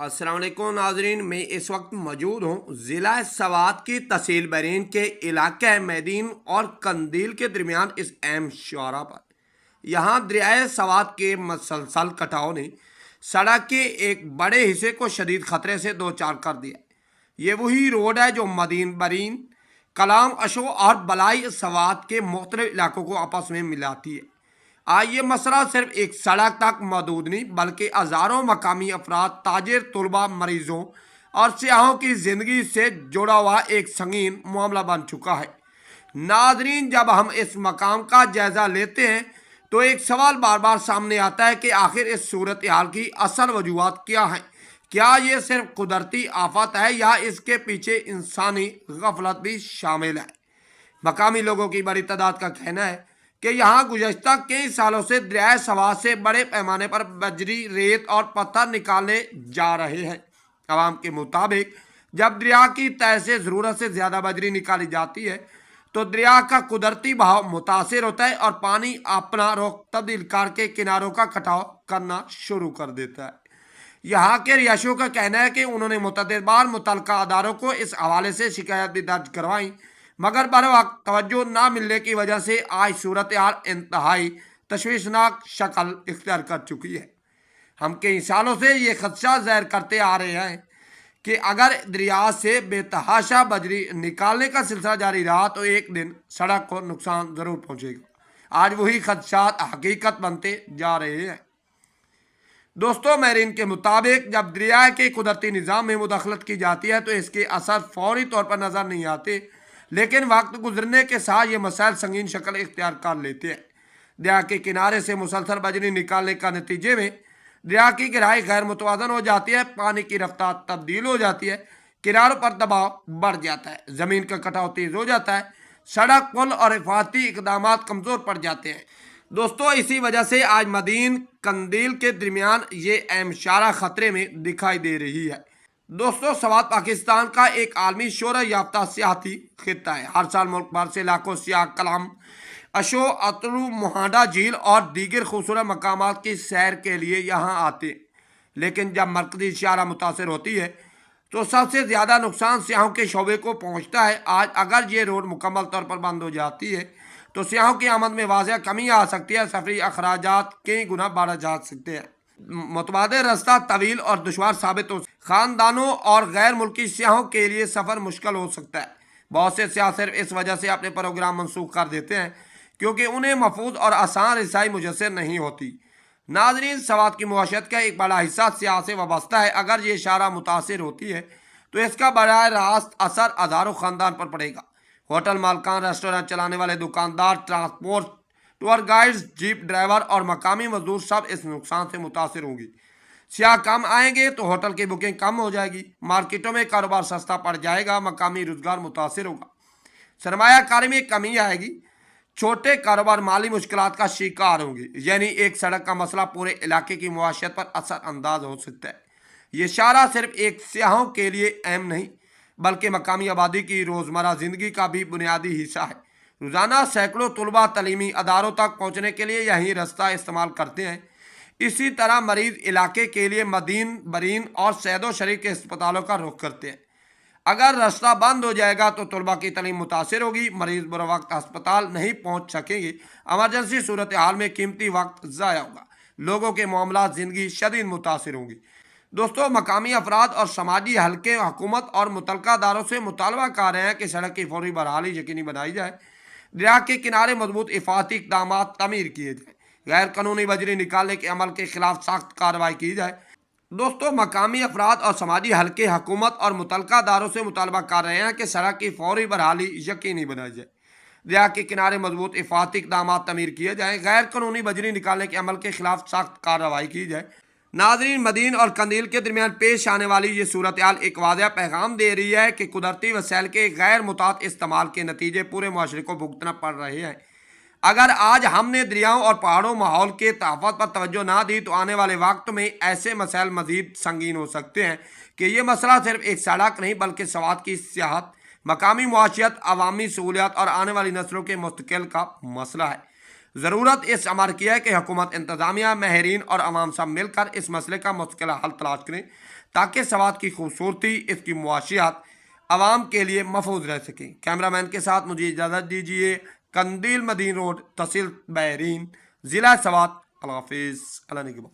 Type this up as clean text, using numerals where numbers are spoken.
अस्सलाम वालेकुम नाजरीन, मैं इस वक्त मौजूद हूँ ज़िला सवात की तहसील बरीन के इलाके मैदीन और कंदील के दरमियान इस अहम शौरा पर। यहाँ दरियाए सवात के मसलसल कटाव ने सड़क के एक बड़े हिस्से को शदीद खतरे से दो चार कर दिया। ये वही रोड है जो मदीन बरीन, कलाम अशो और बलाई सवात के मुख्तलिफ इलाकों को आपस में मिलाती है। आज ये मसला सिर्फ एक सड़क तक महदूद नहीं बल्कि हज़ारों मकामी अफराद, ताजिर, तलबा, मरीजों और सियाहों की ज़िंदगी से जुड़ा हुआ एक संगीन मामला बन चुका है। नाजरीन, जब हम इस मकाम का जायज़ा लेते हैं तो एक सवाल बार बार सामने आता है कि आखिर इस सूरत हाल की असल वजूहात क्या हैं। क्या ये सिर्फ कुदरती आफत है या इसके पीछे इंसानी गफलत भी शामिल है। मकामी लोगों की बड़ी तादाद का कहना है कि यहाँ गुज़श्ता कई सालों से दरियाए सवात से बड़े पैमाने पर बजरी, रेत और पत्थर निकाले जा रहे हैं। अवाम के मुताबिक जब दरिया की तह से ज़रूरत से ज़्यादा बजरी निकाली जाती है तो दरिया का कुदरती बहाव मुतासिर होता है और पानी अपना रुख तब्दील करके किनारों का कटाव करना शुरू कर देता है। यहाँ के रिहायशियों का कहना है कि उन्होंने मुतअद्दिद बार मुतल्लिका अदारों को इस हवाले से शिकायत भी दर्ज करवाई, मगर बर वक्त तवज्जो न मिलने की वजह से आज सूरत हाल इंतहाई तशवीशनाक शक्ल इख्तियार कर चुकी है। हम कई सालों से ये खदशा ज़ाहिर करते आ रहे हैं कि अगर दरिया से बेतहाशा बजरी निकालने का सिलसिला जारी रहा तो एक दिन सड़क को नुकसान ज़रूर पहुँचेगा। आज वही खदशात हकीकत बनते जा रहे हैं। दोस्तों, मैरीन के मुताबिक जब दरिया के कुदरती निज़ाम में मुदाखलत की जाती है तो इसके असर फौरी तौर पर नज़र नहीं आते, लेकिन वक्त गुजरने के साथ ये मसाइल संगीन शक्ल इख्तियार कर लेते हैं। दरिया के किनारे से मुसलसल बजरी निकालने का नतीजे में दरिया की गहराई गैर मुतवाजन हो जाती है, पानी की रफ्तार तब्दील हो जाती है, किनारों पर दबाव बढ़ जाता है, ज़मीन का कटाव तेज़ हो जाता है, सड़क, पुल और हिफाजती इकदाम कमज़ोर पड़ जाते हैं। दोस्तों, इसी वजह से आज मदीन कंदील के दरमियान ये अहम शारा खतरे में दिखाई दे रही है। दोस्तों, सवात पाकिस्तान का एक आलमी शोहरत याफ्ता सियाहती खित्ता है। हर साल मुल्क भर से लाखों सियाह कलाम अशो, अतरू, मुहांडा झील और दीगर खूबसूरत मकामात की सैर के लिए यहाँ आते हैं, लेकिन जब मरकजी शारा मुतासर होती है तो सबसे ज़्यादा नुकसान सियाहों के शोबे को पहुँचता है। आज अगर ये रोड मुकम्मल तौर पर बंद हो जाती है तो सियाहों की आमद में वाज़ह कमी आ सकती है, सफरी अखराजात कई गुना बढ़ जा सकते हैं, मुतबादिल रास्ता तवील और दुश्वार साबित हो, ख़ानदानों और गैर मुल्की सियाहों के लिए सफ़र मुश्किल हो सकता है। बहुत से सियाह सिर्फ इस वजह से अपने प्रोग्राम मनसूख कर देते हैं क्योंकि उन्हें महफूज और आसान रसाई मुयसर नहीं होती। नाजरीन, सवात की मुआशरत का एक बड़ा हिस्सा सियाह से वाबस्ता है। अगर ये शारा मुतासिर होती है तो इसका बराह रास्त असर हज़ारों ख़ानदान पर पड़ेगा। होटल मालकान, रेस्टोरेंट चलाने वाले दुकानदार, transport, tour guides, jeep driver और मकामी मजदूर सब इस नुकसान से मुतासिर होंगी। सियाह कम आएंगे तो होटल की बुकिंग कम हो जाएगी, मार्केटों में कारोबार सस्ता पड़ जाएगा, मकामी रोजगार मुतासिर होगा, सरमायाकारी में कमी आएगी, छोटे कारोबार माली मुश्किलात का शिकार होंगे। यानी एक सड़क का मसला पूरे इलाके की मुआशरत पर असर अंदाज हो सकता है। ये शारा सिर्फ एक सियाहों के लिए अहम नहीं बल्कि मकामी आबादी की रोज़मर्रा ज़िंदगी का भी बुनियादी हिस्सा है। रोज़ाना सैकड़ों तलबा तलीमी अदारों तक पहुँचने के लिए यही रास्ता इस्तेमाल करते हैं। इसी तरह मरीज़ इलाके के लिए मदीन बरीन और सैदो शरीफ के अस्पतालों का रुख करते हैं। अगर रास्ता बंद हो जाएगा तो तलबा की तलीम मुतासिर होगी, मरीज़ बर वक्त अस्पताल नहीं पहुँच सकेंगे, एमरजेंसी सूरत हाल में कीमती वक्त ज़ाया होगा, लोगों के मामला ज़िंदगी शदीद मुतासिर होंगी। दोस्तों, मकामी अफराद और समाजी हल्के हुकूमत और मुतल्लिका अदारों से मुतालबा कर रहे हैं कि सड़क की फौरी बहाली यकीनी बनाई जाए, दरिया के किनारे मजबूत हिफाजती इक़दाम तमीर किए जाए, गैर कानूनी बजरी निकालने के अमल के खिलाफ सख्त कार्रवाई की जाए। दोस्तों, मकामी अफराद और समाजी हल्के हुकूमत और मुतल्लिका अदारों से मुतालबा कर रहे हैं कि सड़क की फौरी बहाली यकीनी बनाई जाए, दरिया के किनारे मजबूत हिफाजती इक़दाम तमीर किए जाए, गैर कानूनी बजरी निकालने के अमल के खिलाफ सख्त कार्रवाई की जाए। नाजरीन, मदीन और कंदील के दरमियान पेश आने वाली ये सूरत हाल एक वाज़ह पैगाम दे रही है कि कुदरती वसैल के गैर मुताद इस्तेमाल के नतीजे पूरे माशरे को भुगतना पड़ रहे हैं। अगर आज हमने दरियाओं और पहाड़ों माहौल के तहफ़्फ़ुज़ पर तवज्जो ना दी तो आने वाले वक्त में ऐसे मसाइल मज़ीद संगीन हो सकते हैं कि ये मसला सिर्फ एक सड़क नहीं बल्कि सवात की सियाहत, मकामी मुआशरत, अवामी सहूलियात और आने वाली नस्लों के मुस्तक़बिल का मसला है। ضرورت اس امر کی ہے کہ حکومت، انتظامیہ، ماہرین اور عوام سب مل کر اس مسئلے کا مستقل حل تلاش کریں تاکہ سوات کی خوبصورتی، اس کی معاشیات عوام کے لیے محفوظ رہ سکیں۔ کیمرہ مین کے ساتھ مجھے اجازت دیجیے۔ قندیل مدین روڈ، تحصیل بحرین، ضلع سوات۔ اللہ حافظ، اللہ نگہبان۔